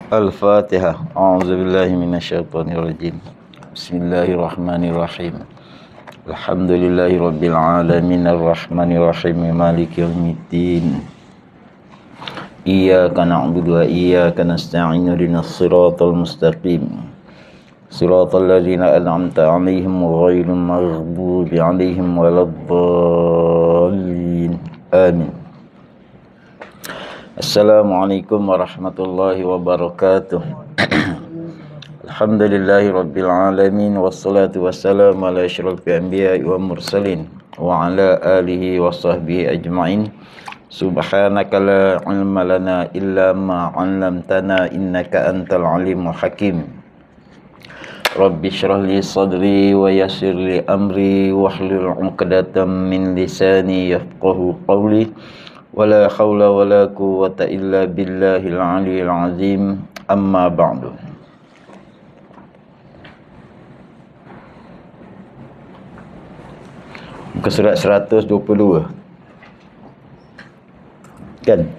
Al-Fatihah. A'udzubillahi minasyaitonirrajim. Bismillahirrahmanirrahim. Alhamdulillahi rabbil alamin arrahmanirrahim maliki yaumiddin. Iyyaka na'budu wa iyyaka nasta'in ihdinas siratal mustaqim. Siratal ladzina an'amta 'alaihim ghairil maghdubi 'alaihim waladdallin. Amin. Assalamualaikum warahmatullahi wabarakatuh. Alhamdulillahi rabbil alamin wassalatu wassalamu ala asyrafil anbiya'i wa mursalin wa ala alihi wa sahbihi ajma'in. Subhanaka la ilma lana illa ma 'allamtana innaka antal alimul hakim. Rabbi shrah li sadri wa yassir li amri wahlul 'uqdatam min lisani yafqahu qawli. Wala haula wala quwwata illa billahil aliyil azim. Amma ba'du. Muka surat 122 kan?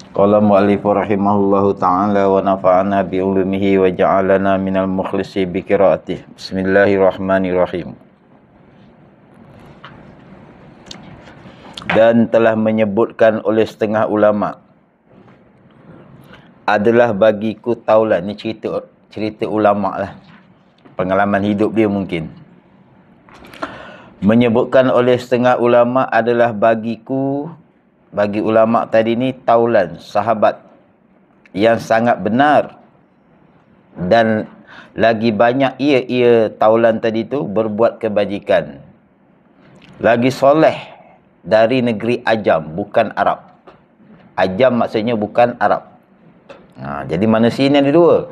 Qala mu'allif rahimahullahu ta'ala wa nafa'ana bi ulumihi wa ja'alana minal mukhlisi bi qiraatih. Bismillahirrahmanirrahim. Dan telah menyebutkan oleh setengah ulama, adalah bagiku taulan. Ni cerita ulama lah, pengalaman hidup dia mungkin. Menyebutkan oleh setengah ulama adalah bagiku, bagi ulama tadi ni, taulan, sahabat yang sangat benar. Dan lagi banyak ia taulan tadi tu berbuat kebajikan, lagi soleh dari negeri Ajam, bukan Arab. Ajam maksudnya bukan Arab. Jadi manusia ni ada dua,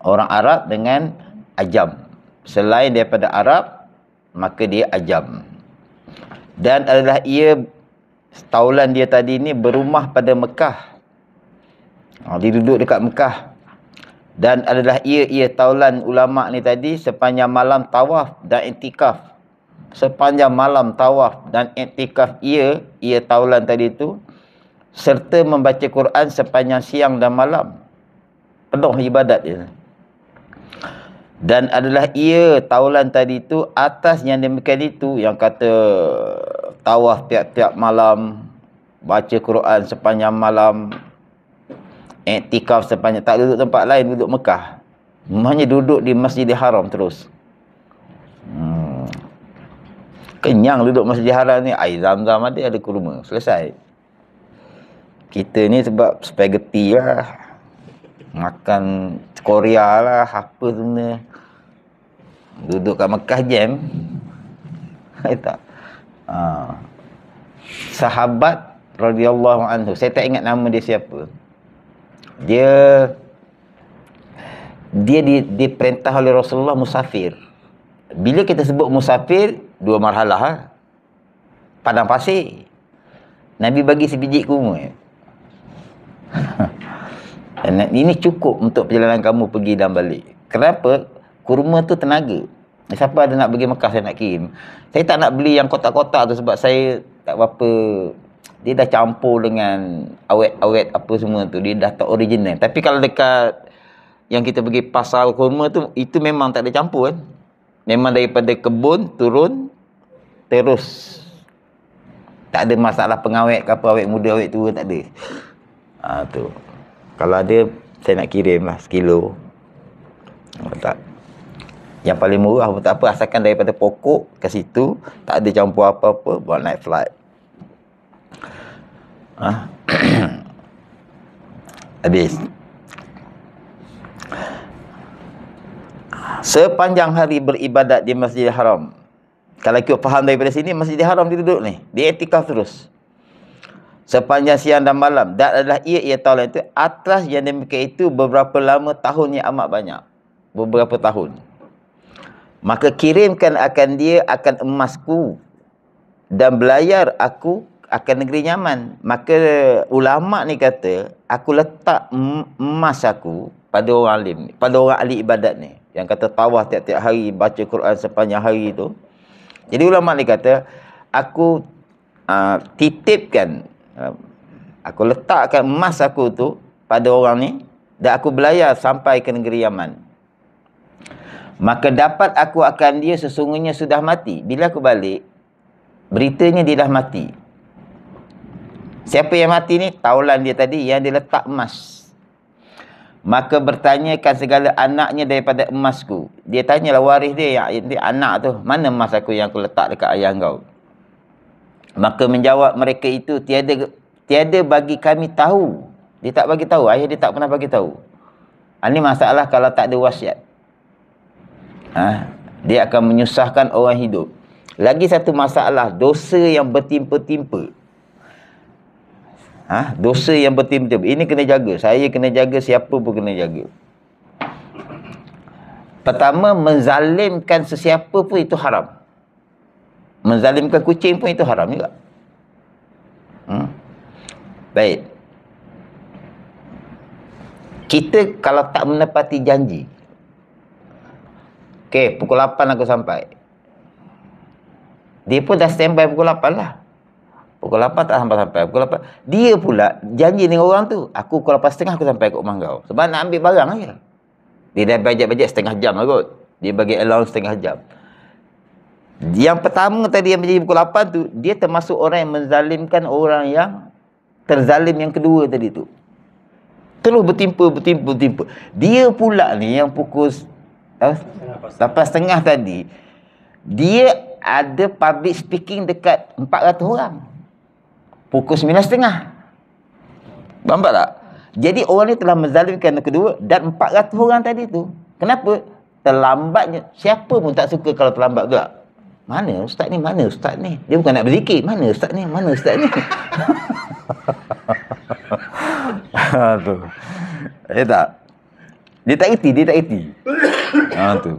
orang Arab dengan Ajam. Selain daripada Arab, maka dia Ajam. Dan adalah ia, taulan dia tadi ni berumah pada Mekah. Dia duduk dekat Mekah. Dan adalah ia taulan ulama ni tadi sepanjang malam tawaf dan iktikaf. Sepanjang malam tawaf dan iktikaf ia taulan tadi tu, serta membaca Quran sepanjang siang dan malam. Penuh ibadat dia. Dan adalah ia taulan tadi tu atas yang demikian itu, yang kata tawaf tiap-tiap malam, baca Quran sepanjang malam, iktikaf sepanjang, tak duduk tempat lain, duduk Mekah. Hanya duduk di Masjidil Haram terus. Kenyang duduk Masjidil Haram ni, air zam-zam ada kurma, selesai. Kita ni sebab spaghetti lah, makan Korea lah, apa semua, duduk kat Mekah jam. Tak. Sahabat radhiyallahu anhu, saya tak ingat nama dia siapa. Dia diperintah oleh Rasulullah musafir. Bila kita sebut musafir, dua marhalah. Padang pasir, Nabi bagi sebiji kurma. Ini cukup untuk perjalanan kamu pergi dan balik. Kenapa? Kurma tu tenaga. Siapa ada nak pergi Mekah, saya nak kirim. Saya tak nak beli yang kotak-kotak tu sebab saya tak berapa, dia dah campur dengan awet-awet apa semua tu, dia dah tak original. Tapi kalau dekat yang kita pergi pasar kurma tu, itu memang tak ada campur kan. Memang daripada kebun turun terus. Tak ada masalah pengawet ke apa, awet muda, awet tua, tak ada. Tu. Kalau ada, saya nak kirim lah sekilo. Tak. Yang paling murah pun tak apa, asalkan daripada pokok ke situ, tak ada campur apa-apa, buat naik flight. Habis. Sepanjang hari beribadat di Masjidil Haram. Kalau kita faham daripada sini, Masjidil Haram dia duduk ni, dia iktikaf terus sepanjang siang dan malam. Dan adalah ia taulan itu atas yang demikian itu beberapa lama tahun yang amat banyak, beberapa tahun. Maka kirimkan akan dia akan emasku dan belayar aku akan negeri nyaman. Maka ulama ni kata, aku letak emas aku pada orang alim, pada orang ahli ibadat ni, yang kata tawaf tiap-tiap hari, baca Quran sepanjang hari tu. Jadi ulama ni kata, aku titipkan, aku letakkan emas aku tu pada orang ni, dan aku berlayar sampai ke negeri Yaman. Maka dapat aku akan dia sesungguhnya sudah mati. Bila aku balik, beritanya dia dah mati. Siapa yang mati ni? Taulan dia tadi yang dia letak emas. Maka bertanyakan segala anaknya daripada emasku. Dia tanyalah waris dia, anak tu, mana emas aku yang aku letak dekat ayah kau? Maka menjawab mereka itu, tiada bagi kami tahu. Dia tak bagi tahu, ayah dia tak pernah bagi tahu. Ini masalah kalau tak ada wasiat. Dia akan menyusahkan orang hidup. Lagi satu masalah, dosa yang bertimpa-timpa. Dosa yang bertimpa-timpa. Ini kena jaga. Saya kena jaga, siapa pun kena jaga. Pertama, menzalimkan sesiapa pun itu haram. Menzalimkan kucing pun itu haram juga. Baik. Kita kalau tak menepati janji. Okey, pukul 8 aku sampai. Dia pun dah standby pukul 8 lah. Pukul 8 tak sampai-sampai. Pukul 8. Dia pula janji dengan orang tu. Aku pukul 8.30 aku sampai kat rumah kau. Sebab nak ambil barang aja. Dia dah bajet-bajet setengah jam lah kot. Dia bagi allowance setengah jam. Yang pertama tadi yang menjadi pukul 8 tu, dia termasuk orang yang menzalimkan orang yang terzalim yang kedua tadi tu. Terus bertimpa. Dia pula ni yang pukul 8.30 tadi, dia ada public speaking dekat 400 orang. Pukul 9.30. Nampak tak? Jadi orang ni telah menzalimkan yang kedua dan 400 orang tadi tu. Kenapa? Terlambatnya. Siapa pun tak suka kalau terlambat pula. Mana ustaz ni? Mana ustaz ni? Dia bukan nak berzikir. Mana ustaz ni? Mana ustaz ni? Tu. Tak? Dia tak erti. Tu.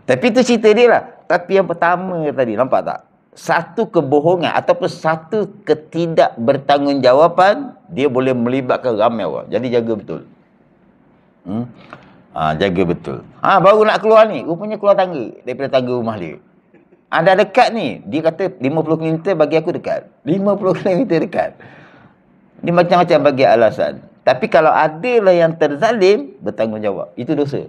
Tapi tu cerita dia lah. Tapi yang pertama tadi, nampak tak? Satu kebohongan ataupun satu ketidakbertanggungjawaban, dia boleh melibatkan ramai orang. Jadi jaga betul. Jaga betul. Baru nak keluar ni, rupanya keluar tangga daripada tangga rumah dia. Dah dekat ni. Dia kata 50 km bagi aku dekat. 50 km dekat. Dia macam-macam bagi alasan. Tapi kalau adalah yang terzalim, bertanggungjawab. Itu dosa.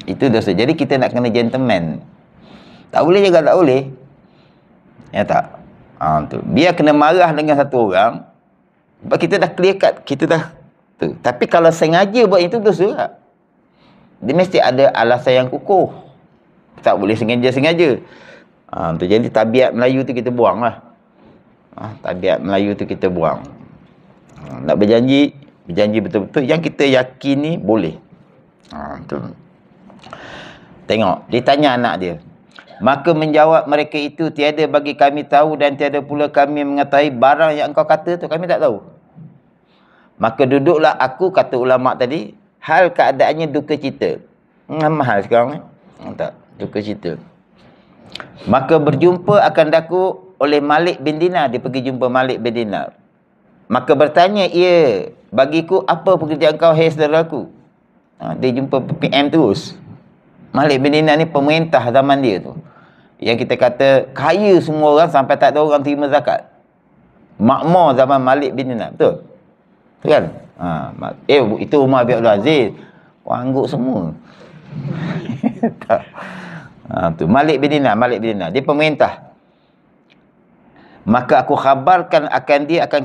Itu dosa. Jadi kita nak kena gentleman. Tak boleh juga tak boleh. Ya tak? Tu. Biar kena marah dengan satu orang. Sebab kita dah clear cut. Kita dah tu. Tapi kalau sengaja buat itu, dosa. Dia mesti ada alasan yang kukuh. Tak boleh sengaja-sengaja. Jadi tabiat Melayu tu kita buang lah. Tabiat Melayu tu kita buang. Nak berjanji betul-betul. Yang kita yakin ni boleh. Tu. Tengok, dia tanya anak dia. Maka menjawab mereka itu, tiada bagi kami tahu dan tiada pula kami mengetahui barang yang engkau kata tu, kami tak tahu. Maka duduklah aku, kata ulama tadi, hal keadaannya duka cita. Mahal sekarang ni. Tak, duka cita. Maka berjumpa akan daku oleh Malik bin Dinar. Dia pergi jumpa Malik bin Dinar. Maka bertanya ia, bagiku apa pekerjaan kau, hai saudaraku? Dia jumpa PM terus. Malik bin Dinar ni pemerintah zaman dia tu. Yang kita kata kaya semua orang sampai tak ada orang terima zakat. Makmur zaman Malik bin Dinar. Betul? Betul kan? Itu Umar bin Abdul Aziz. Angguk semua. Tu Malik bin Dinar. Dia pemerintah. Maka aku khabarkan akan dia akan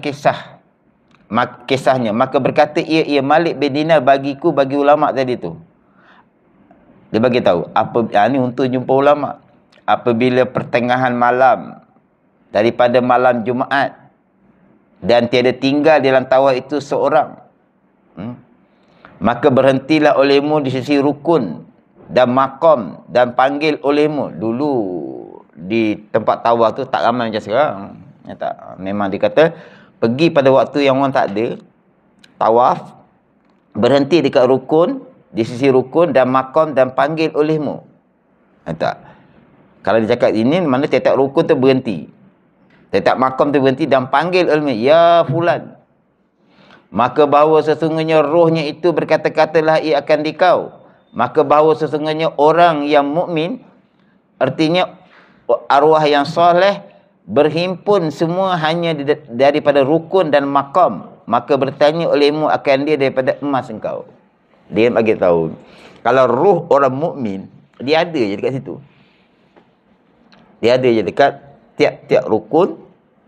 kisahnya. Maka berkata ia Malik bin Dinar bagiku, bagi ulama tadi tu. Dia bagi tahu ni untuk jumpa ulama. Apabila pertengahan malam daripada malam Jumaat dan tiada tinggal di dalam tawaf itu seorang, maka berhentilah olehmu di sisi rukun dan maqam dan panggil olehmu. Dulu di tempat tawaf tu tak ramai macam sekarang. Ya tak? Memang dikata pergi pada waktu yang orang tak ada tawaf, berhenti dekat rukun, di sisi rukun dan maqam dan panggil olehmu. Ya tak? Kalau dia cakap ini, mana tiap-tiap rukun tu berhenti, tiap-tiap maqam tu berhenti dan panggil olehmu, ya fulan. Maka bahawa sesungguhnya rohnya itu berkata-katalah ia akan dikau. Maka bahawa sesungguhnya orang yang mukmin, artinya arwah yang soleh, berhimpun semua hanya daripada rukun dan maqam. maka bertanya olehmu akan dia daripada emas engkau. Dia bagi tahu. Kalau ruh orang mukmin, dia ada je dekat situ. Dia ada je dekat tiap-tiap rukun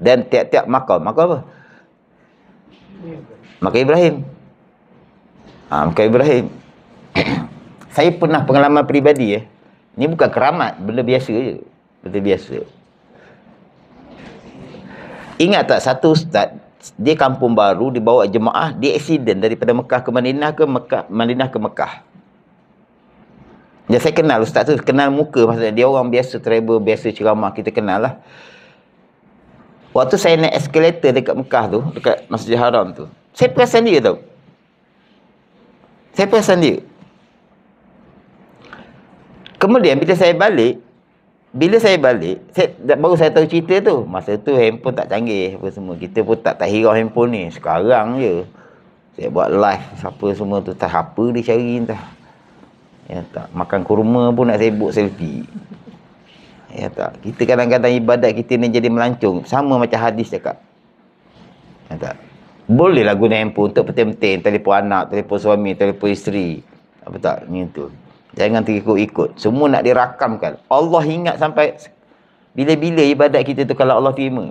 dan tiap-tiap makam. Makam apa? Makam Ibrahim. Makam Ibrahim. Saya pernah pengalaman peribadi Ni bukan keramat, benda biasa je. Benda biasa. Ingat tak satu ustaz, dia kampung baru, dia bawa jemaah, dia accident daripada Mekah ke Madinah ke Madinah ke Mekah. Ya, saya kenal ustaz tu, kenal muka, maksudnya dia orang biasa travel, biasa ceramah, kita kenal lah. Waktu saya naik eskalator dekat Mekah tu, dekat Masjid Haram tu, saya perasan dia tau. Saya perasan dia. Kemudian bila saya balik, baru saya tahu cerita tu. Masa tu handphone tak canggih apa semua. Kita pun tak hirau handphone ni. Sekarang je saya buat live, siapa semua tu tak apa dia cari entah. Ya tak, makan kurma pun nak sibuk selfie. Ya tak, kita kadang-kadang ibadat kita ni jadi melancong. Sama macam hadis cakap. Ya tak, bolehlah guna handphone untuk penting-penting, telefon anak, telefon suami, telefon isteri. Apa tak, ni tu. Jangan terikut-ikut. Semua nak dirakamkan. Allah ingat sampai bila-bila ibadat kita tu kalau Allah terima.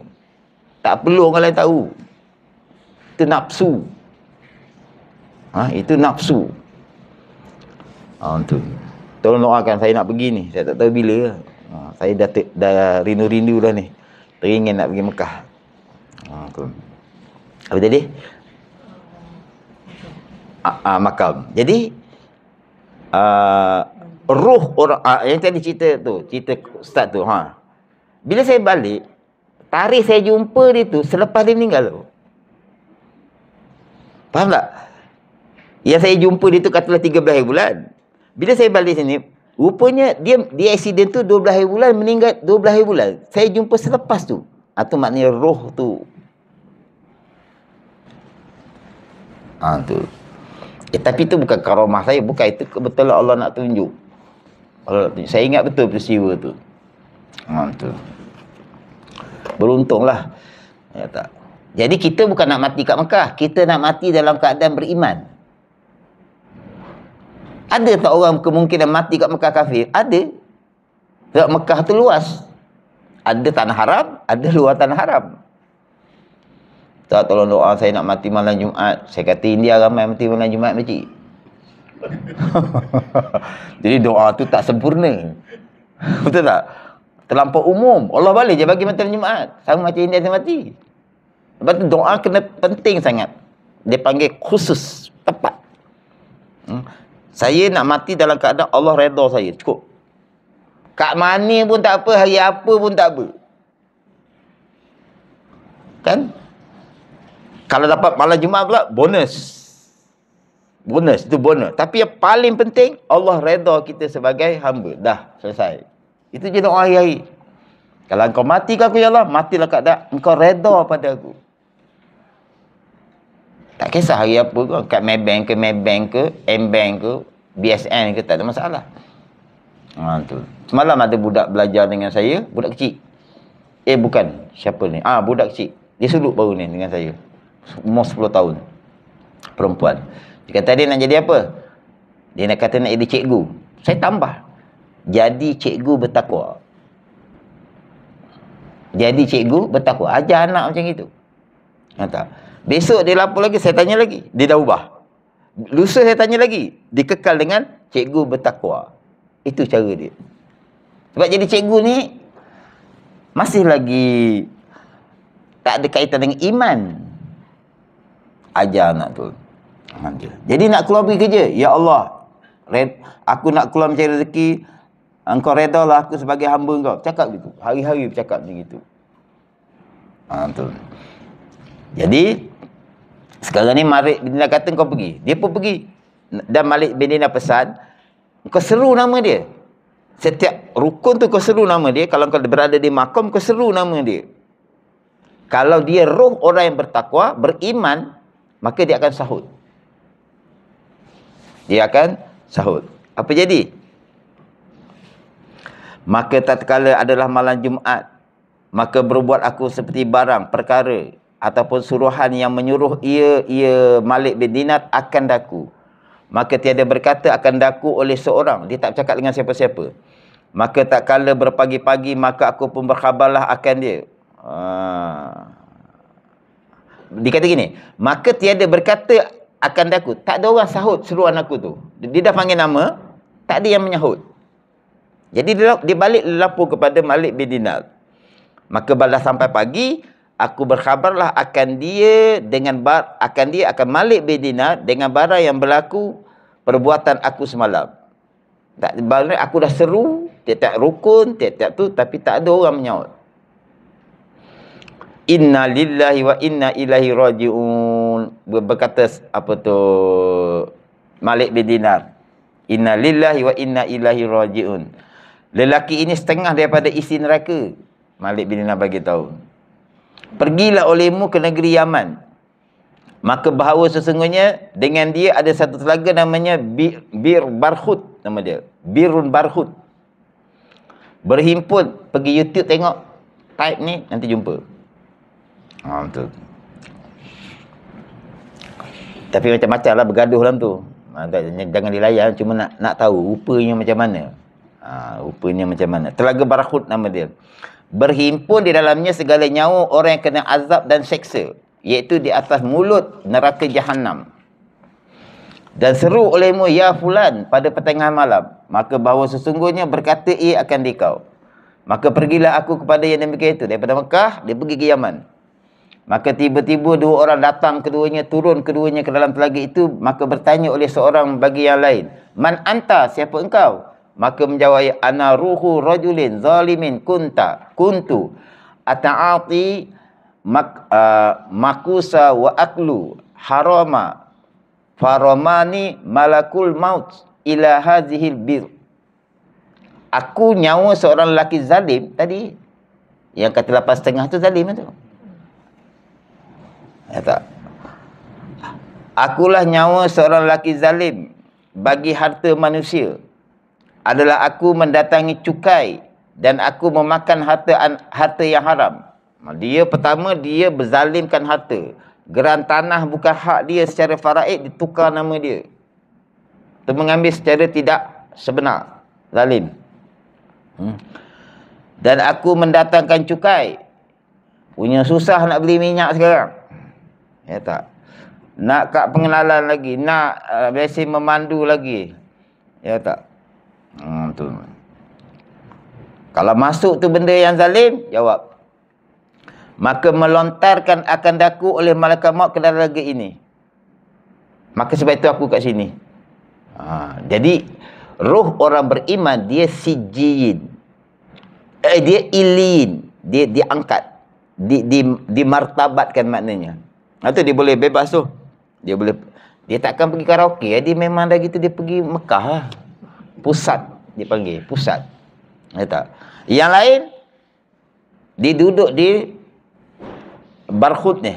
Tak perlu orang lain tahu. Itu nafsu. Itu nafsu. Tu. Tolong doakan, saya nak pergi ni. Saya tak tahu bila. Saya dah rindu-rindu dah ni. Teringin nak pergi Mekah. Tu. Apa tadi? Makam. Jadi ruh orang yang tadi cerita ustaz tu bila saya balik, tarikh saya jumpa dia tu selepas dia meninggal tu. Faham tak? Yang saya jumpa dia tu katalah 13 hari bulan. Bila saya balik sini, rupanya dia accident tu 12 hari bulan, meninggal 12 hari bulan. Saya jumpa selepas tu. Itu maknanya roh tu. Tu. Tapi itu bukan karamah saya, bukan, itu kebetulan Allah nak tunjuk. Saya ingat betul peristiwa tu. Tu. Beruntunglah. Ya tak. Jadi kita bukan nak mati kat Mekah, kita nak mati dalam keadaan beriman. Ada tak orang kemungkinan mati kat Mekah kafir? Ada. Sebab Mekah tu luas. Ada tanah haram, ada luar tanah haram. Tak, tolong doa saya nak mati malam Jumaat. Saya kata India ramai mati malam Jumaat makcik. Jadi doa tu tak sempurna. Betul tak? Terlampau umum. Allah boleh je bagi mati malam Jumaat. Sama macam India tu mati. Sebab tu doa kena penting sangat. Dia panggil khusus, tepat. Saya nak mati dalam keadaan Allah redha saya. Cukup. Kat mana pun tak apa, hari apa pun tak apa. Kan? Kalau dapat malam Jumaat pula, bonus. Bonus, itu bonus. Tapi yang paling penting, Allah redha kita sebagai hamba. Dah, selesai. Itu je doa hari-hari. Kalau engkau mati ke aku, ya Allah, matilah keadaan engkau redha pada aku. Tak kisah hari apa ke, kat Maybank ke, M-Bank ke, BSN ke, tak ada masalah. Tu. Semalam ada budak belajar dengan saya, budak kecil. Bukan, siapa ni? Budak kecil. Dia suluk baru ni dengan saya. Umur 10 tahun. Perempuan. Dia kata dia nak jadi apa? Dia nak kata nak jadi cikgu. Saya tambah. Jadi cikgu bertakwa. Jadi cikgu bertakwa. Ajar anak macam itu. Tak. Besok dia lapor lagi, saya tanya lagi. Dia dah ubah. Lusa saya tanya lagi. Dia kekal dengan cikgu bertakwa. Itu cara dia. Sebab jadi cikgu ni masih lagi tak ada kaitan dengan iman. Ajar anak tu. Jadi nak keluar pergi kerja, ya Allah, aku nak keluar mencari rezeki, engkau redalah aku sebagai hamba engkau. Cakap gitu. Hari-hari bercakap macam gitu. Tu. Jadi sekarang ni Malik bin Dinar kata kau pergi. Dia pun pergi. Dan Malik bin Dinar pesan, kau seru nama dia. Setiap rukun tu kau seru nama dia. Kalau kau berada di makam, kau seru nama dia. Kalau dia roh orang yang bertakwa, beriman, maka dia akan sahut. Dia akan sahut. Apa jadi? Maka tatkala adalah malam Jumaat, maka berbuat aku seperti barang, perkara. ataupun suruhan yang menyuruh ia Malik bin Dinar akan daku. Maka tiada berkata akan daku oleh seorang. Dia tak bercakap dengan siapa-siapa. Maka tak kala berpagi-pagi, maka aku pun berkhabarlah akan dia. Dia kata gini, maka tiada berkata akan daku. Tak ada orang sahut seruan aku tu. Dia dah panggil nama, tak ada yang menyahut. Jadi dia balik lapor kepada Malik bin Dinar. Maka balas sampai pagi, aku berkhabarlah akan dia akan Malik bin Dinar dengan barang yang berlaku perbuatan aku semalam. Tak, aku dah seru, tiap-tiap rukun, tiap-tiap tu, tapi tak ada orang menyaut. Inna lillahi wa inna ilaihi raji'un. Berkata apa tu Malik bin Dinar. Inna lillahi wa inna ilaihi raji'un. Lelaki ini setengah daripada isi neraka. Malik bin Dinar bagi tahu. Pergilah olehmu ke negeri Yaman. Maka bahawa sesungguhnya dengan dia ada satu telaga namanya Bir Barhut, nama dia. Birun Barhut. Berhimpun, pergi YouTube tengok, type ni nanti jumpa. Betul. Tapi macam-macam lah bergaduh dalam tu. Jangan dilayan, cuma nak tahu rupanya macam mana. Rupanya macam mana. Telaga Barhut nama dia. Berhimpun di dalamnya segala nyawa orang yang kena azab dan seksa, iaitu di atas mulut neraka Jahannam. Dan seru olehmu, ya fulan, pada pertengahan malam. Maka bahawa sesungguhnya berkata ia akan dikau. Maka pergilah aku kepada yang demikian itu. Daripada Mekah, dia pergi ke Yaman. Maka tiba-tiba dua orang datang keduanya, turun keduanya ke dalam telaga itu. Maka bertanya oleh seorang bagi yang lain, man anta, siapa engkau? Maka menjawab, ana ruhu rajulin zalimin kuntu ata'ati makusa wa aklu harama faramani malakul maut ila hazihil bir. Aku nyawa seorang lelaki zalim tadi. Yang kata 8,5 tu zalim tu. Ya tak? Akulah nyawa seorang lelaki zalim bagi harta manusia. Adalah aku mendatangi cukai dan aku memakan harta yang haram. Dia pertama, dia berzalimkan harta. Geran tanah bukan hak dia secara faraid, ditukar nama dia. Itu mengambil secara tidak sebenar. Zalim. Dan aku mendatangkan cukai. Punya susah nak beli minyak sekarang. Ya tak? Nak kad pengenalan lagi. Nak besi memandu lagi. Ya tak? Tu. Kalau masuk tu benda yang zalim, jawab. Maka melontarkan akan daku oleh malaikat maut ke dalam telaga ini. Maka sebab itu aku kat sini. Jadi roh orang beriman dia sijin. Dia ilin, dia diangkat, dimartabatkan maknanya. Atau dia boleh bebas tu. Dia takkan pergi karaoke. Dia memang dah gitu, dia pergi Mekah lah. Pusat dipanggil, pusat. Ya tak? Yang lain dia duduk di Barhut ni.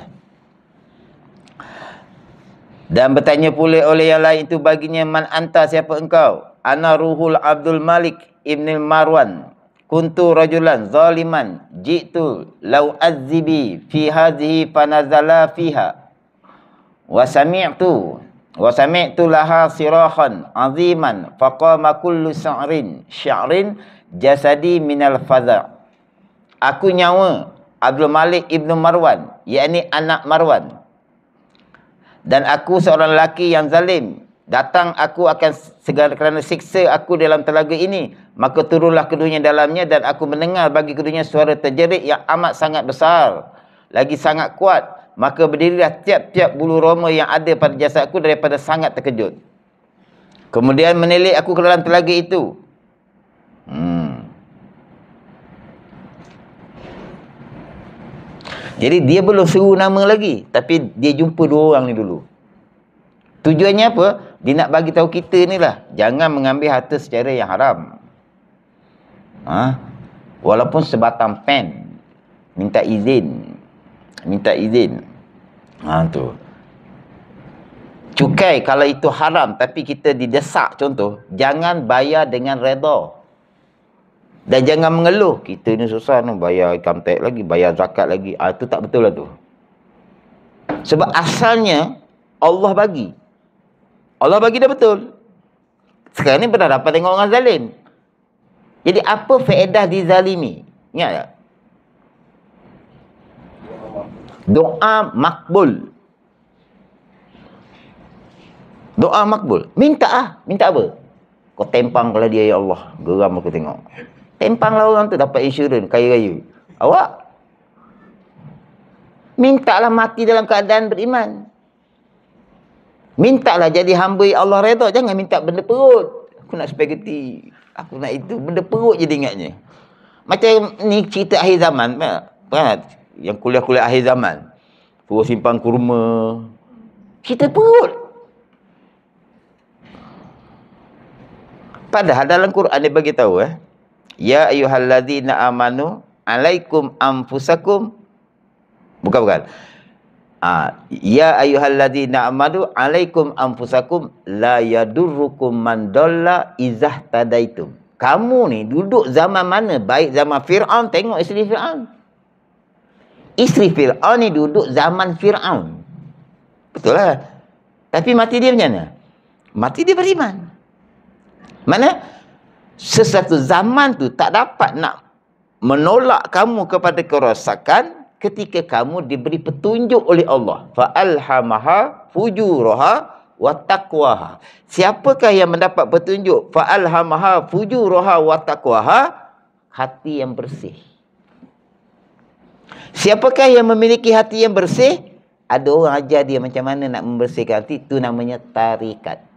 Dan bertanya pula oleh yang lain itu baginya, man anta, siapa engkau? Ana ruhul Abdul Malik ibn Marwan. Kuntu rajulan zaliman. Jitu law azzibi fi hadhihi fanazala fiha. Wa sami'tu laha sirahan aziman faqama kullu sya'rin jasadi minal fadha'. Aku nyawa Abdul Malik ibn Marwan, yakni anak Marwan. Dan aku seorang lelaki yang zalim. Datang aku akan segala kerana siksa aku dalam telaga ini. Maka turunlah keduanya dalamnya dan aku mendengar bagi keduanya suara terjerit yang amat sangat besar. Lagi sangat kuat. Maka berdirilah tiap-tiap bulu roma yang ada pada jasadku daripada sangat terkejut. Kemudian menilik aku ke dalam telaga itu. Jadi dia belum seru nama lagi. Tapi dia jumpa dua orang ni dulu. Tujuannya apa? Dia nak bagi tahu kita ni lah. Jangan mengambil harta secara yang haram. Walaupun sebatang pen. Minta izin. Tu. Cukai kalau itu haram tapi kita didesak contoh, jangan bayar dengan redha. Dan jangan mengeluh, kita ni susah ni bayar income tax lagi, bayar zakat lagi. Itu tak betul lah tu. Sebab asalnya Allah bagi. Allah bagi dah betul. Sekarang ni pernah dapat tengok orang zalim. Jadi apa faedah dizalimi? Ingat tak? Doa makbul. Doa makbul. Minta apa? Kau tempang kalau dia, ya Allah. Geram aku tengok. Tempanglah orang tu dapat insurans kaya raya. Awak mintalah mati dalam keadaan beriman. Mintalah jadi hamba Allah redha. Jangan minta benda perut. Aku nak spaghetti. Aku nak itu. Benda perut je dia ingatnya. Macam ni cerita akhir zaman. Kan? Yang kuliah-kuliah akhir zaman. Suruh simpan kurma. Cerita perut. Padahal dalam Quran dia bagi tahu ya ayyuhallazina amanu alaikum anfusakum. Bukan. Ya ayyuhallazina amanu alaikum anfusakum la yadurrukum man dalla izah tadaitum. Kamu ni duduk zaman mana? Baik zaman Fir'aun, tengok isteri Fir'aun. Isteri Fir'aun ni duduk zaman Fir'aun. Betul lah. Tapi mati dia macam mana? Mati dia beriman. Mana sesuatu zaman tu tak dapat nak menolak kamu kepada kerosakan ketika kamu diberi petunjuk oleh Allah. Fa'alhamaha fujuraha wa taqwaha. Siapakah yang mendapat petunjuk? Fa'alhamaha fujuraha wa taqwaha? Hati yang bersih. Siapakah yang memiliki hati yang bersih? Ada orang ajar dia macam mana nak membersihkan hati. Itu namanya tarikat.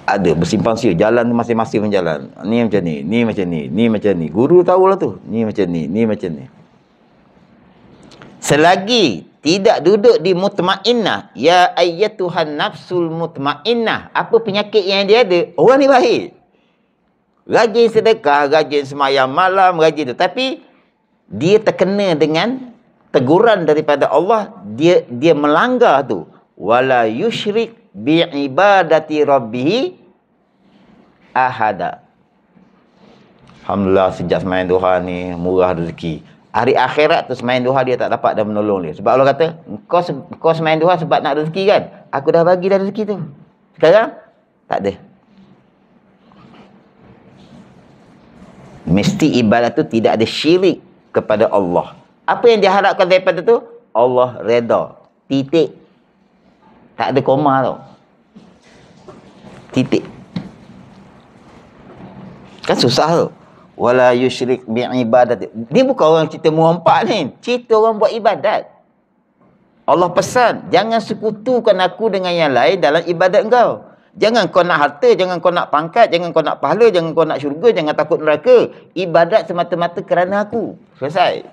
Ada bersimpang siur, jalan masing-masing jalan. Ni macam ni, ni macam ni, ni macam ni. Guru tahulah tu. Ni macam ni macam ni. Selagi tidak duduk di mutmainnah, ya ayyatuhan nafsul mutmainnah. Apa penyakit yang dia ada? Orang ni baik. Rajin sedekah, rajin semayang malam, rajin tu. Tapi dia terkena dengan teguran daripada Allah, dia melanggar tu. Wala yusyrik bi'ibadati rabbih ahada. Alhamdulillah sejak semain duha ni murah rezeki. Hari akhirat tu semain duha dia tak dapat dah menolong dia. Sebab Allah kata, kau semain duha sebab nak rezeki kan? Aku dah bagi dah rezeki tu. Sekarang tak ada. Mesti ibadat tu tidak ada syirik kepada Allah. Apa yang diharapkan daripada tu? Allah redha. Titik. Tak ada koma tau. Titik. Kan susah tu. Wala yusyrik bi'ibadat. Dia bukan orang cerita mengompak ni. Cerita orang buat ibadat. Allah pesan, jangan sekutukan aku dengan yang lain dalam ibadat engkau. Jangan kau nak harta, jangan kau nak pangkat, jangan kau nak pahala, jangan kau nak syurga, jangan takut neraka. Ibadat semata-mata kerana aku. Selesai.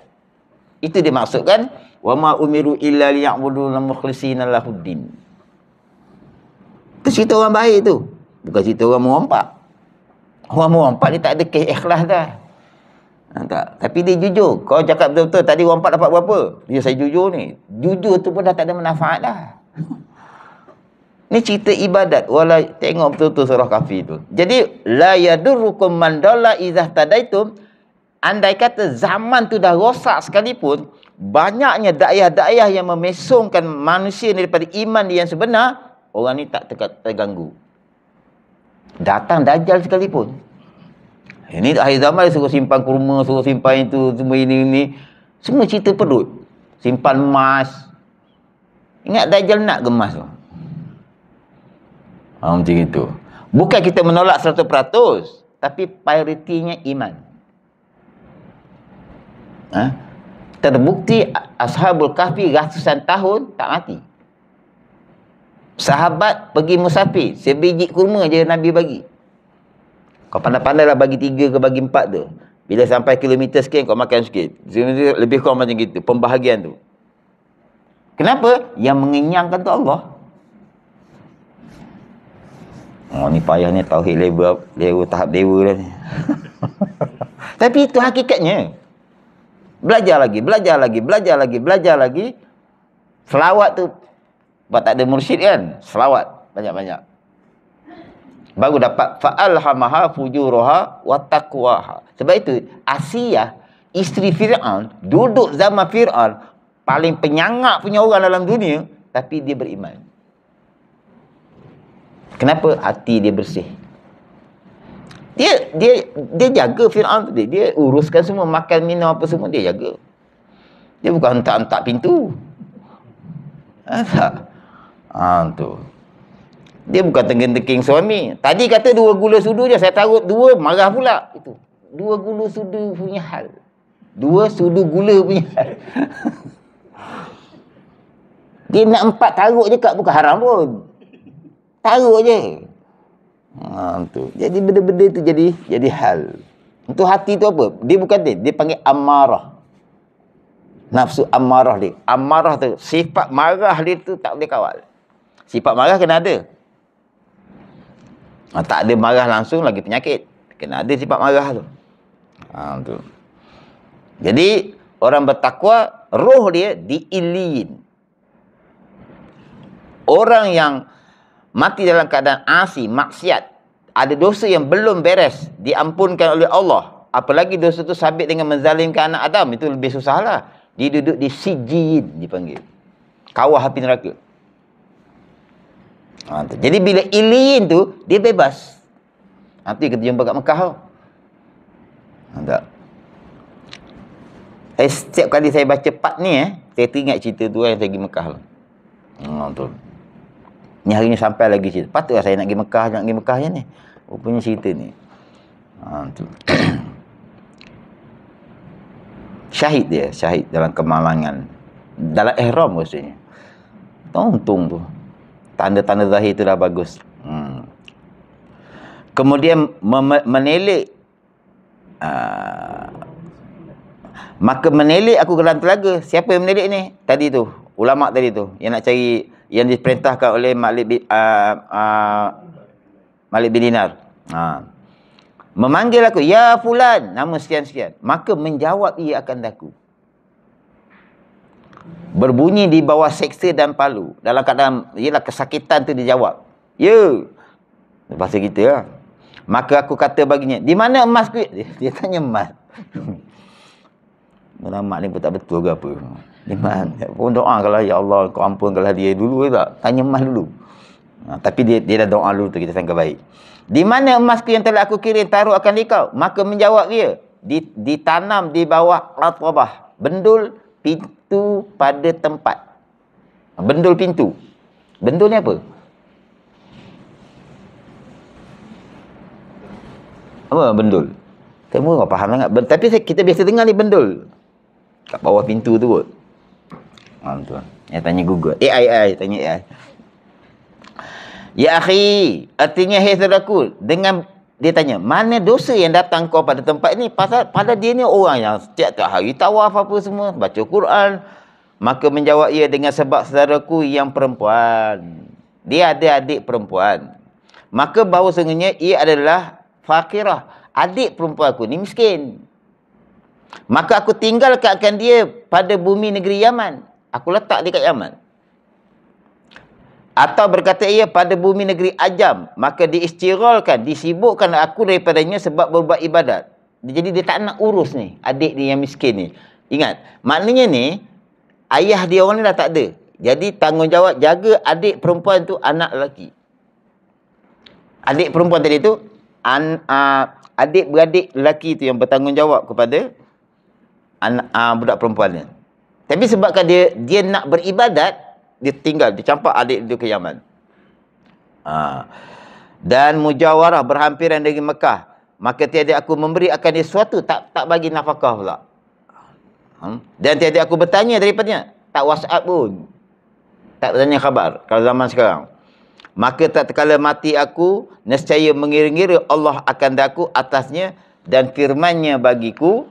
Itu dia maksudkan. Wa ma umiru illa liya'budu mukhlishina lahuddin. Itu cerita orang baik tu. Bukan cerita orang mengompak. Orang mengompak ni tak ada ikhlas dah. Tak. Tapi dia jujur. Kau cakap betul-betul tadi orang empat dapat berapa? Dia saya jujur ni. Jujur tu pun dah tak ada manfaat dah. Ni cerita ibadat. Tengok betul-betul surah Kahfi tu. Jadi la yadurrukum man dalla izah tadaitum. Andai kata zaman tu dah rosak sekalipun, banyaknya dakwah-dakwah yang memesongkan manusia daripada iman yang sebenar, orang ni tak terganggu. Datang Dajjal sekalipun. Ini akhir zaman dia suruh simpan kurma, suruh simpan itu, semua ini. Semua cerita perut. Simpan emas. Ingat Dajjal nak gemas tu. Macam itu. Bukan kita menolak 100%, tapi prioritinya iman. Terbukti Ashabul Kahfi ratusan tahun tak mati. Sahabat pergi musafir, sebiji kurma je Nabi bagi. Kau pandai-pandai lah bagi 3 ke bagi 4 tu. Bila sampai kilometer sekian kau makan sikit. Lebih kurang macam gitu, pembahagian tu. Kenapa? Yang mengenyangkan tu Allah. Oh ni payah ni, tauhid level tahap dewa dah ni. Tapi itu hakikatnya. Belajar lagi. Selawat tu, sebab tak ada mursyid kan, selawat banyak-banyak. Baru dapat fa'alhamaha fujuraha wa taqwaha. Sebab itu Asiyah, isteri Fir'aun, duduk zaman Fir'aun, paling penyangak punya orang dalam dunia, tapi dia beriman. Kenapa? Hati dia bersih. Dia jaga Fir'aun tu. Dia uruskan semua, makan, minum apa semua dia jaga. Dia bukan hentak-hentak pintu. Tak. Tu. Dia bukan tengking-tengking suami. Tadi kata 2 gula sudu je, saya taruh 2, marah pula. Itu 2 gula sudu punya hal. 2 sudu gula punya hal. Dia nak 4 taruh je kat, bukan haram pun. Taruh je. Tu. Jadi benda-benda tu jadi hal. Untuk hati tu apa? Dia bukan dia panggil amarah. Nafsu amarah dia. Amarah tu, sifat marah dia tu tak boleh kawal. Sifat marah kena ada. Tak ada marah langsung lagi penyakit. Kena ada sifat marah tu. Tu. Jadi orang bertakwa, roh dia diilin. Orang yang mati dalam keadaan asi, maksiat, ada dosa yang belum beres, diampunkan oleh Allah. Apalagi dosa tu sabit dengan menzalimkan anak Adam, itu lebih susah lah. Dia duduk di sijin, dipanggil. Kawah api neraka. Jadi bila iliin tu, dia bebas. Nanti kita jumpa kat Mekah tau. Tak. Setiap kali saya baca part ni, saya teringat cerita tu yang saya pergi Mekah tu. Tu. Ni hari ni sampai lagi cerita. Patutlah saya nak pergi Mekah je ni. Rupanya cerita ni. Tu. Syahid dia, syahid dalam kemalangan. Dalam ihram maksudnya. Untung tu. Tanda-tanda zahir tu dah bagus. Kemudian menelik. Maka menelik aku ke dalam telaga. Siapa yang menelik ni? Tadi tu. Ulama' tadi tu. Yang nak cari, yang diperintahkan oleh Malik bin Dinar. Memanggil aku, ya fulan, nama sekian-sekian. Maka menjawab ia akan daku. Berbunyi di bawah seksa dan palu. Dalam keadaan, ialah kesakitan tu dia jawab. Ya. Bahasa kita lah. Maka aku kata baginya, di mana emas ku? Dia tanya emas. Ulama' ni pun tak betul ke apa. Di mana? Pun doa kalau, ya Allah, kau ampunkanlah dia dulu ke tak? Tanya emas dulu. Tapi dia dah doa dulu tu, kita sangka baik. Di mana emasku yang telah aku kirim taruh akan dikau? Maka menjawab dia, ditanam di bawah atwabah, bendul pintu pada tempat. Bendul pintu. Bendul ni apa? Apa bendul? Semua orang faham sangat. Tapi kita biasa dengar ni bendul. Kat bawah pintu tu kot. Tuan. Yang tanya Google. AI, tanya AI. Ya akhi, artinya hai saudaraku, dengan dia tanya, mana dosa yang datang kau pada tempat ini? Pasal pada dia ni orang yang setiap hari tawaf apa semua, baca Quran. Maka menjawab ia dengan sebab saudaraku yang perempuan. Dia ada adik perempuan. Maka bahawasanya ia adalah fakirah. Adik perempuan aku ni miskin. Maka aku tinggalkan dia pada bumi negeri Yaman. Aku letak dia kat Yaman. Atau berkata ia pada bumi negeri Ajam. Maka diistiralkan, disibukkan aku daripadanya sebab berbuat ibadat. Jadi dia tak nak urus ni, adik dia yang miskin ni. Ingat, maknanya ni, ayah dia orang ni dah tak ada. Jadi tanggungjawab jaga adik perempuan tu anak lelaki. Adik perempuan tadi tu, adik-beradik lelaki tu yang bertanggungjawab kepada budak perempuan ni. Tapi sebabkan dia nak beribadat, dia tinggal, dia campak adik dia ke Yaman. Dan mujawarah berhampiran dari Mekah. Maka tiada aku memberi akan dia sesuatu, tak bagi nafkah pula. Dan tiada aku bertanya daripadanya, tak WhatsApp pun. Tak bertanya khabar kalau zaman sekarang. Maka tak terkala mati aku, nescaya mengira-ngira Allah akan daku atasnya, dan firman-Nya bagiku,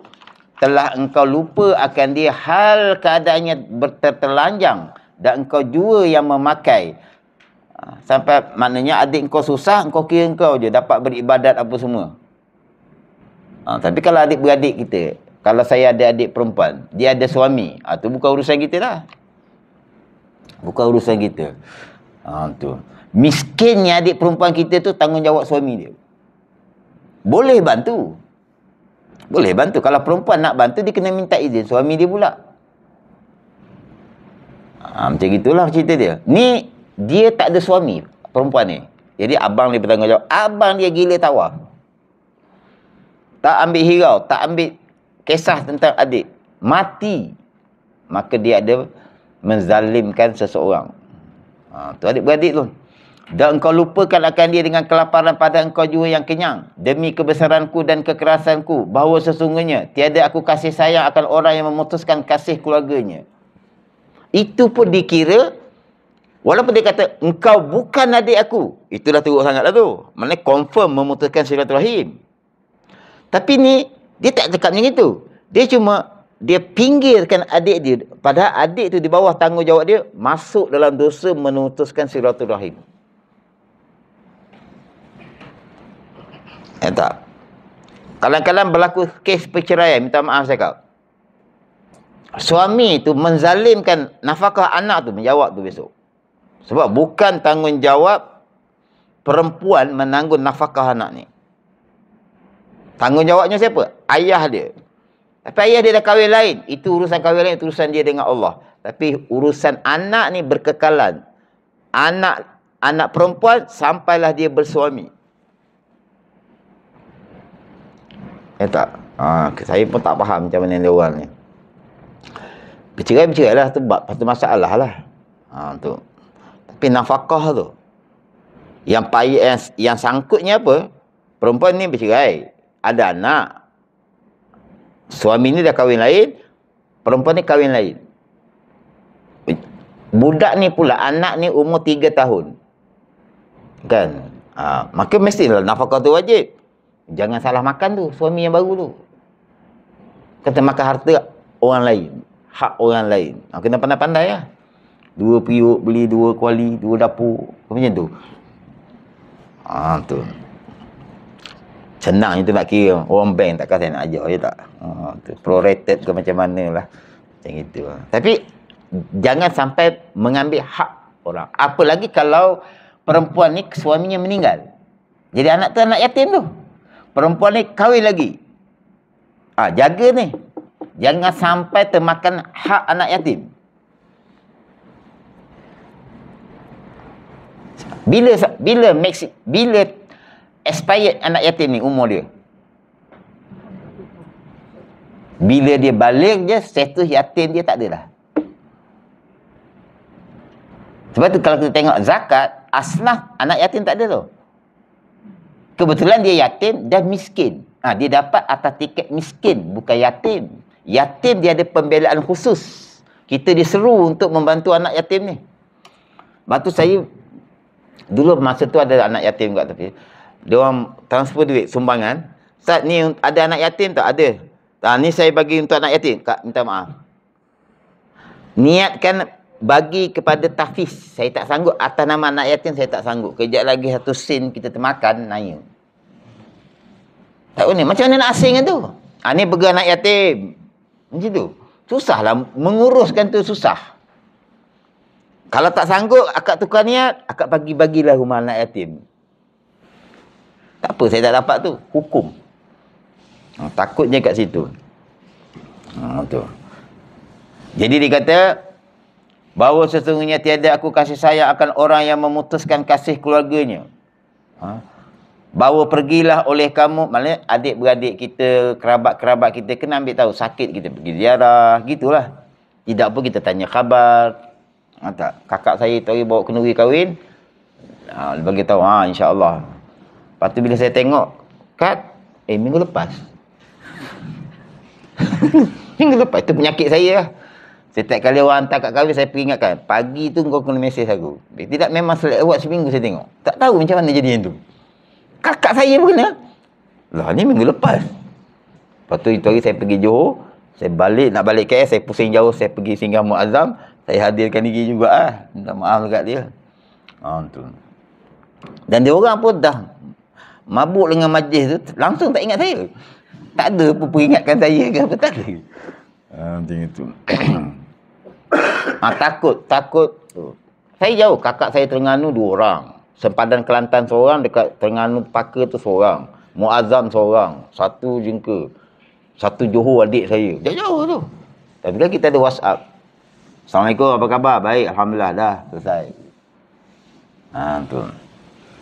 telah engkau lupa akan dia hal keadaannya tertelanjang, dan engkau jua yang memakai. Sampai maknanya adik engkau susah, engkau kira engkau je dapat beribadat apa semua. Tapi kalau adik-beradik kita, kalau saya ada adik perempuan, dia ada suami, tu bukan urusan kita lah. Bukan urusan kita. Tu. Miskinnya adik perempuan kita tu tanggungjawab suami dia. Boleh bantu. Boleh bantu. Kalau perempuan nak bantu, dia kena minta izin suami dia pula. Macam gitulah cerita dia. Ni, dia tak ada suami, perempuan ni. Jadi abang dia bertanggungjawab. Abang dia gila tawar. Tak ambil hirau, tak ambil kisah tentang adik. Mati. Maka dia ada menzalimkan seseorang. Tu adik-beradik tu. Dan engkau lupakan akan dia dengan kelaparan pada engkau jua yang kenyang. Demi kebesaranku dan kekerasanku, bahawa sesungguhnya tiada aku kasih sayang akan orang yang memutuskan kasih keluarganya. Itu pun dikira, walaupun dia kata, engkau bukan adik aku. Itu dah teruk sangat lah tu. Maksudnya confirm memutuskan silaturahim. Tapi ni, dia tak cakap macam itu. Dia cuma, dia pinggirkan adik dia. Padahal adik tu di bawah tanggungjawab dia, masuk dalam dosa memutuskan silaturahim. Tak? Kadang-kadang berlaku kes perceraian, minta maaf saya cakap. Suami tu menzalimkan nafkah anak tu, menjawab tu besok. Sebab bukan tanggungjawab perempuan menanggung nafkah anak ni. Tanggungjawabnya siapa? Ayah dia. Tapi ayah dia dah kahwin lain. Itu urusan kahwin lain, itu urusan dia dengan Allah. Tapi urusan anak ni berkekalan. Anak perempuan sampailah dia bersuami. Tak? Saya pun tak faham macam mana dia orang ni. Bercerai lah tu, satu masalah lah. Tu. Tapi nafkah tu, yang sangkutnya apa? Perempuan ni bercerai, ada anak. Suami ni dah kahwin lain, perempuan ni kahwin lain. Budak ni pula, anak ni umur 3 tahun. Kan? Maka mestilah nafkah tu wajib. Jangan salah makan tu, suami yang baru tu. Kata makan harta orang lain, hak orang lain. Kena pandai-pandai lah. 2 periuk beli 2 kuali, 2 dapur. Macam tu. Tu. Senang itu nak kira. Orang bank takkan saya nak ajar, ya tak? Tu. Prorated ke macam mana lah. Macam itu. Tapi, jangan sampai mengambil hak orang. Apalagi kalau perempuan ni suaminya meninggal. Jadi anak tu anak yatim tu. Perempuan ni kahwin lagi. Jaga ni. Jangan sampai termakan hak anak yatim. Bila expired anak yatim ni umur dia? Bila dia balik je, status yatim dia tak ada dah. Sebab tu kalau kita tengok zakat, asnaf anak yatim tak ada tu. Kebetulan dia yatim dan miskin. Dia dapat atas tiket miskin, bukan yatim. Yatim dia ada pembelaan khusus. Kita diseru untuk membantu anak yatim ni. Lepas tu saya, dulu masa tu ada anak yatim kat tepi. Dia orang transfer duit, sumbangan. Ustaz, ni ada anak yatim tak? Ada. Ni saya bagi untuk anak yatim. Kak, minta maaf. Niatkan bagi kepada tahfiz. Saya tak sanggup. Atas nama anak yatim, saya tak sanggup. Kejap lagi 1 sen kita termakan, naya. Tak boleh. Macam mana nak asing tu? Ni bagi anak yatim. Macam tu. Susahlah. Menguruskan tu susah. Kalau tak sanggup, akak tukar niat, akak bagi-bagilah rumah anak yatim. Tak apa, saya tak dapat tu. Hukum. Takutnya kat situ. Tu. Jadi dia kata, bahawa sesungguhnya tiada aku kasih sayang akan orang yang memutuskan kasih keluarganya. Bahawa pergilah oleh kamu, maknanya adik-beradik kita, kerabat-kerabat kita, kena ambil tahu. Sakit kita pergi ziarah, gitulah. Tidak pun kita tanya khabar. Tak, kakak saya tadi bawa kenduri kahwin. Dia bagi tahu, insya-Allah. Lepas tu bila saya tengok kad, minggu lepas. Minggu lepas, itu penyakit saya lah. Setiap kali orang hantar kat kahwin, saya peringatkan, pagi tu kau kena mesej aku. Tidak, memang lewat seminggu saya tengok. Tak tahu macam mana jadi yang tu. Kakak saya pun kena. Lah, ni minggu lepas. Lepas tu itu hari saya pergi Johor. Saya balik, nak balik KL, saya pusing jauh. Saya pergi singgah Muazzam. Saya hadirkan diri juga lah. Minta maaf dekat dia. Tu. Dan dia orang pun dah mabuk dengan majlis tu. Langsung tak ingat saya. Tak ada pun peringatkan saya ke apa, tak ada. Macam itu. Takut. Saya jauh. Kakak saya Terengganu 2 orang. Sempadan Kelantan seorang, dekat Terengganu Paka tu seorang. Muazzam seorang. Satu jengka. Satu Johor adik saya. Jauh-jauh tu. Tapi kan kita ada WhatsApp. Assalamualaikum, apa khabar? Baik, Alhamdulillah, dah selesai. Tu.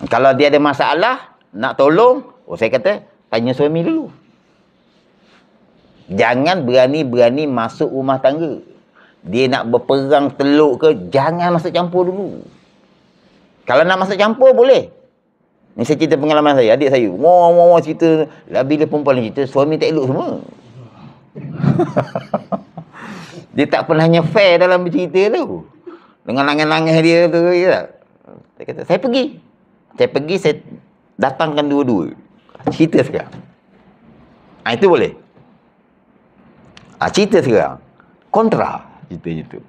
Kalau dia ada masalah, nak tolong, saya kata, tanya suami dulu. Jangan berani-berani masuk rumah tangga. Dia nak berperang teluk ke, jangan masuk campur dulu. Kalau nak masuk campur, boleh. Ni saya cerita pengalaman saya, adik saya. Wah, cerita. Lah bila perempuan cerita, suami tak elok semua. Dia tak pernah fair dalam bercerita tu. Dengan langit-langit dia tu. Ya. Saya kata, saya pergi, saya datangkan dua-dua. Cerita sekarang. Itu boleh. Cerita sekarang. Kontra ceritanya tu.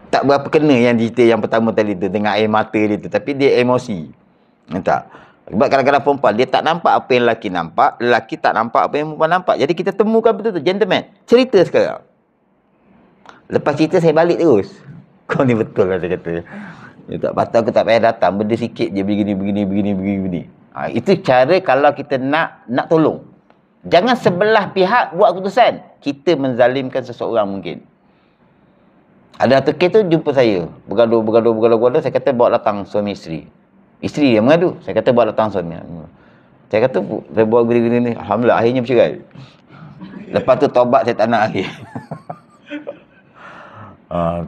Tak berapa kena yang cerita yang pertama tadi tu. Dengan air mata dia tu. Tapi dia emosi. Tak. Sebab kadang-kadang perempuan, dia tak nampak apa yang lelaki nampak. Lelaki tak nampak apa yang perempuan nampak. Jadi kita temukan betul-betul. Gentleman, cerita sekarang. Lepas cerita saya balik terus. Kau ni betul lah saya kata. Dia tak patut, aku tak payah datang. Benda sikit je begini. Itu cara kalau kita nak tolong. Jangan sebelah pihak buat keputusan. Kita menzalimkan seseorang mungkin. Ada satu kes tu jumpa saya. Bergaduh. Saya kata bawa datang suami isteri. Isteri dia mengadu. Saya kata bawa datang suami. Saya kata saya buat begini. Alhamdulillah akhirnya bercerai. Lepas tu taubat saya tak nak lagi.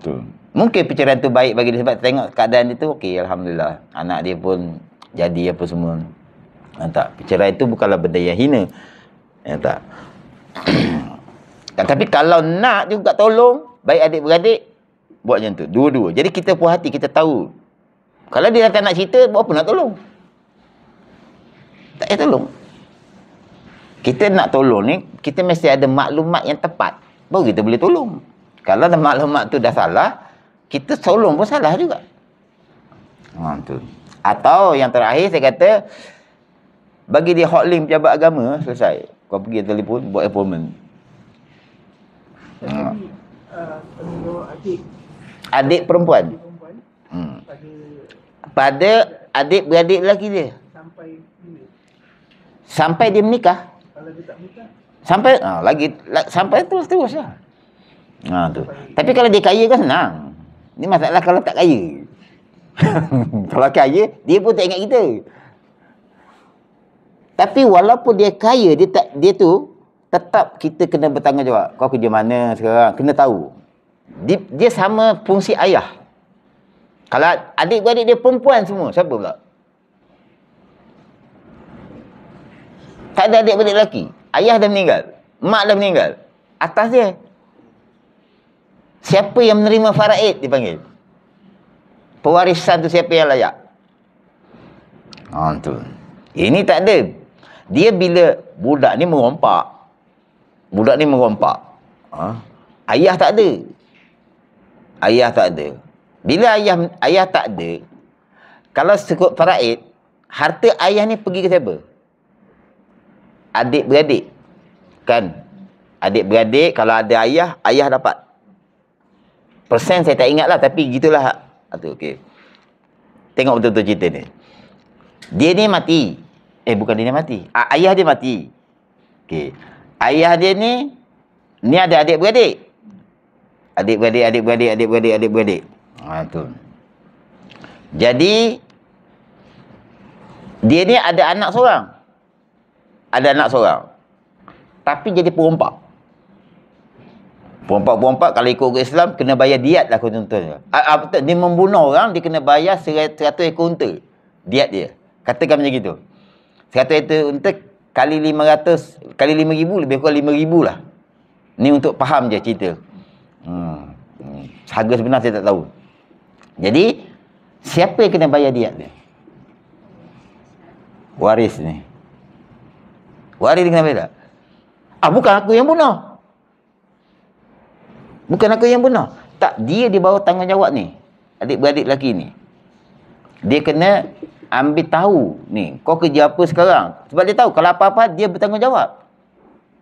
Tu. Mungkin perceraian tu baik bagi dia sebab tengok keadaan dia tu okey, alhamdulillah. Anak dia pun jadi apa semua. Tak. Perceraian tu bukanlah benda yang hina. Tak. Tapi kalau nak juga tolong, baik adik-beradik buat macam tu. Dua-dua. Jadi kita puas hati, kita tahu. Kalau dia tak nak cerita, buat apa nak tolong? Tak payah tolong. Kita nak tolong ni, kita mesti ada maklumat yang tepat. Baru kita boleh tolong. Kalau dah maklumat tu dah salah, kita tolong pun salah juga. Tu. Atau yang terakhir saya kata, bagi dia hotline pejabat agama, selesai. Kau pergi telefon, buat appointment. Adik perempuan. Pada adik-beradik lelaki dia. Sampai dia menikah. Kalau dia tak menikah. Sampai terus lah. Tu. Tapi kalau dia kaya kan senang. Ni masalah kalau tak kaya. Kalau kaya, dia pun tak ingat kita. Tapi walaupun dia kaya, dia tu tetap kita kena bertanggungjawab. Kau kerja mana sekarang? Kena tahu. Dia sama fungsi ayah. Kalau adik-beradik dia perempuan semua, siapa pula? Tak ada adik-beradik lelaki. Ayah dah meninggal. Mak dah meninggal. Atas dia. Siapa yang menerima faraid dipanggil? Pewarisan tu siapa yang layak? Tu. Ini tak ada. Dia bila budak ni merompak. Ayah tak ada. Bila ayah tak ada, kalau sekut faraid, harta ayah ni pergi ke siapa? Adik-beradik. Kan? Adik-beradik, kalau ada ayah dapat. Persen saya tak ingat lah, tapi gitulah. Okey. Tengok betul-betul cerita ni. Dia ni mati. Bukan dia ni mati. Ayah dia mati. Okey. Ayah dia ni ada adik-beradik. Adik-beradik. Tu. Jadi, dia ni ada anak seorang. Tapi jadi perompak. Perompak kalau ikut Islam kena bayar diat lah contohnya. Dia membunuh orang, dia kena bayar 100 ekor unta. Diat dia. Katakan macam gitu. 100 ekor unta kali 500, kali 5,000, lebih kurang 5,000 lah. Ni untuk faham je cerita. Harga sebenar saya tak tahu. Jadi, siapa yang kena bayar diat dia? Waris ni. Waris dia kena bayar tak? Bukan aku yang bunuh. Tak, dia di bawah tanggungjawab ni. Adik-beradik lelaki ni. Dia kena ambil tahu ni. Kau kerja apa sekarang? Sebab dia tahu kalau apa-apa dia bertanggungjawab.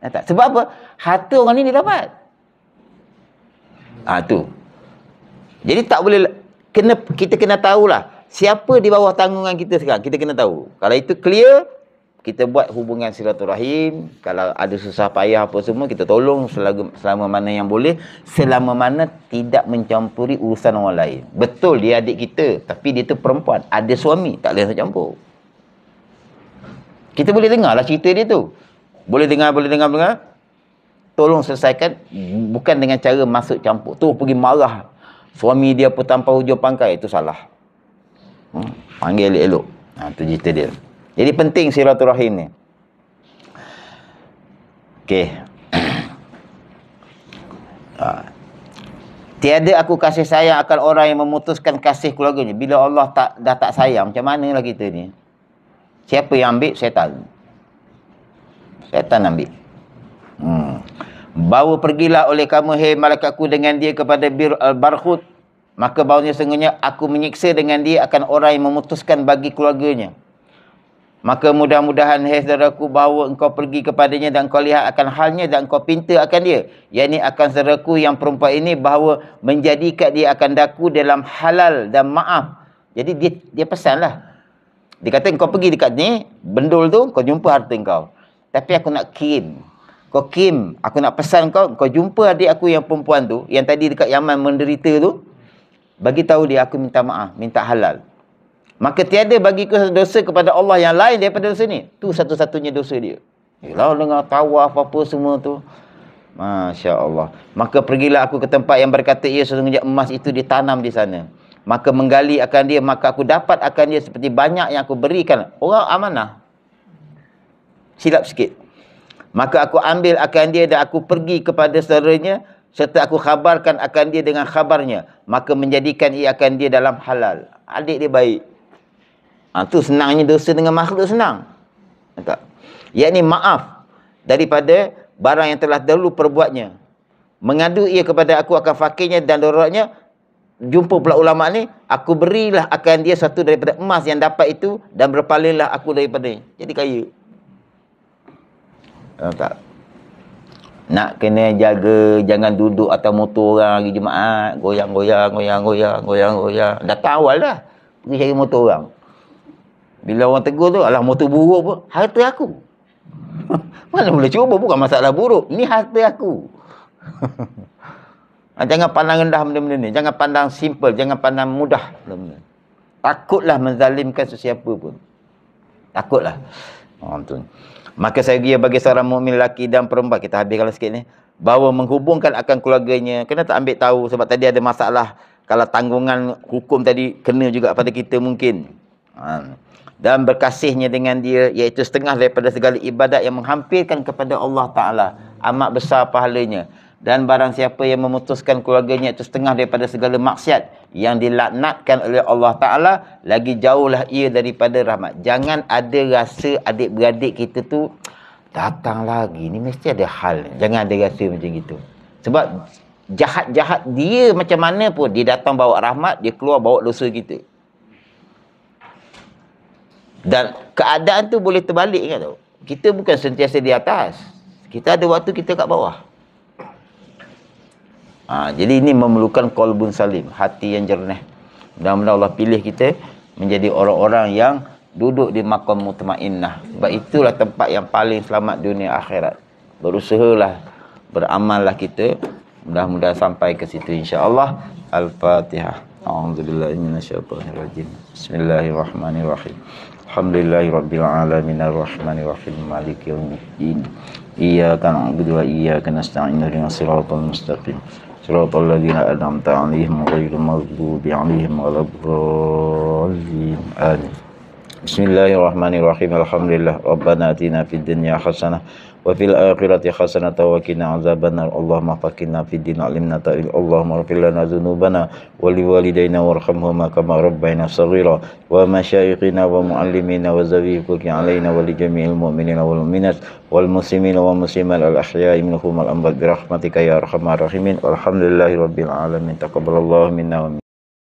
Tak? Sebab apa? Harta orang ni dia dapat. Tu. Jadi tak boleh, kita kena tahulah. siapa di bawah tanggungan kita sekarang, kita kena tahu. Kalau itu clear, kita buat hubungan silaturahim. Kalau ada susah payah apa semua, kita tolong selama mana yang boleh, selama mana tidak mencampuri urusan orang lain. Betul dia adik kita, tapi dia tu perempuan, ada suami, tak boleh campur. Kita boleh dengar lah cerita dia tu. Boleh dengar. Tolong selesaikan, bukan dengan cara masuk campur. Tu pergi marah. Suami dia pun tanpa hujung pangkai, itu salah. Panggil elok-elok. Tu cerita dia. Jadi penting silaturahim ni. Okey. Tiada aku kasih sayang akan orang yang memutuskan kasih keluarganya. Bila Allah dah tak sayang, macam manalah kita ni? Siapa yang ambil? Syaitan. Syaitan ambil. Bawa pergilah oleh kamu, hei malaikatku, dengan dia kepada Bir al-Barkhut. Maka baunya sungguhnya aku menyiksa dengan dia akan orang yang memutuskan bagi keluarganya. Maka mudah-mudahan, hei saudaraku, bahawa engkau pergi kepadanya dan engkau lihat akan halnya dan engkau pinta akan dia. Yakni akan saudaraku yang perempuan ini, bahawa menjadikan dia akan daku dalam halal dan maaf. Jadi dia pesanlah. Dia kata engkau pergi dekat ni, bendul tu, kau jumpa harta engkau. Tapi aku nak kirim. Kau kirim, aku nak pesan kau jumpa adik aku yang perempuan tu, yang tadi dekat Yaman menderita tu, bagi tahu dia aku minta maaf, minta halal. Maka tiada bagiku dosa kepada Allah yang lain daripada dosa ni. Tu satu-satunya dosa dia. Kalau dengar tawaf apa semua tu, Masya Allah. Maka pergilah aku ke tempat yang berkata ia sesungguhnya emas itu ditanam di sana. Maka menggali akan dia, maka aku dapat akan dia seperti banyak yang aku berikan. Orang amanah. Silap sikit. Maka aku ambil akan dia dan aku pergi kepada saudaranya, serta aku khabarkan akan dia dengan khabarnya. Maka menjadikan ia akan dia dalam halal. Adik dia baik. Tu senangnya dosa dengan makhluk senang. Tak? Yakni maaf daripada barang yang telah dahulu perbuatnya. Mengadu ia kepada aku akan fakirnya dan daruratnya. Jumpa pula ulama ni, aku berilah akan dia satu daripada emas yang dapat itu dan berpalinglah aku daripadanya. Jadi kaya. Tak? Nak kena jaga, jangan duduk atas motor orang pergi Jumaat, goyang-goyang. Datang awal dah pergi cari motor orang. Bila orang tegur tu, alah motor buruk pun, harta aku. Mana boleh cuba, bukan masalah buruk. Ni harta aku. Jangan pandang rendah benda-benda ni. Jangan pandang simple, jangan pandang mudah benda-benda. Takutlah menzalimkan sesiapa pun. Takutlah. Maka saya dia bagi seorang mukmin lelaki dan perempuan, kita habiskan sikit ni, bahawa menghubungkan akan keluarganya. Kena tak ambil tahu, sebab tadi ada masalah. Kalau tanggungan hukum tadi kena juga pada kita mungkin. Dan berkasihnya dengan dia, iaitu setengah daripada segala ibadat yang menghampirkan kepada Allah Ta'ala. Amat besar pahalanya. Dan barang siapa yang memutuskan keluarganya, itu setengah daripada segala maksiat yang dilaknatkan oleh Allah Ta'ala, lagi jauhlah ia daripada rahmat. Jangan ada rasa adik-beradik kita tu datang lagi, ni mesti ada hal. Jangan ada rasa macam gitu. Sebab jahat-jahat dia macam mana pun, dia datang bawa rahmat, dia keluar bawa dosa kita. Dan keadaan tu boleh terbalik kan tau. Kita bukan sentiasa di atas. Kita ada waktu kita kat bawah. Jadi ini memerlukan qalbun salim, hati yang jernih. Mudah-mudahan Allah pilih kita menjadi orang-orang yang duduk di maqam mutmainnah. Sebab itulah tempat yang paling selamat dunia akhirat. Berusahalah, beramallah kita. Mudah-mudahan sampai ke situ insya-Allah. Al-Fatihah. A'udzubillahi minasyaitonirrajim. Bismillahirrahmanirrahim. Alhamdulillahirabbil alamin arrahmanir rahim maliki yaumiddin. Iyyaka na'budu wa iyyaka nasta'in ihdinas siratal mustaqim. Siratal ladzina an'amta 'alaihim ghairil maghdubi 'alaihim waladdallin. Amin. Bismillahirrahmanirrahim. Alhamdulillah. Rabbana atina fid dunya hasanah wa fil akhirati hasanah wa qina azabannar. Allahumma faqihna fid din, alimna ta'il. Allahumma ighfir lana dzunubana wa liwalidayna warhamhuma kama rabbayana shaghira wa masyayikhina wa muallimina wa zawi kulli alaina wa li jami'il mu'minina wal mu'minat wal muslimina wal muslimat al ahya'i minhum wal amwat bi rahmatika ya arhamar rahimin. Walhamdulillahirabbil alamin. Taqabbalallahu minna wa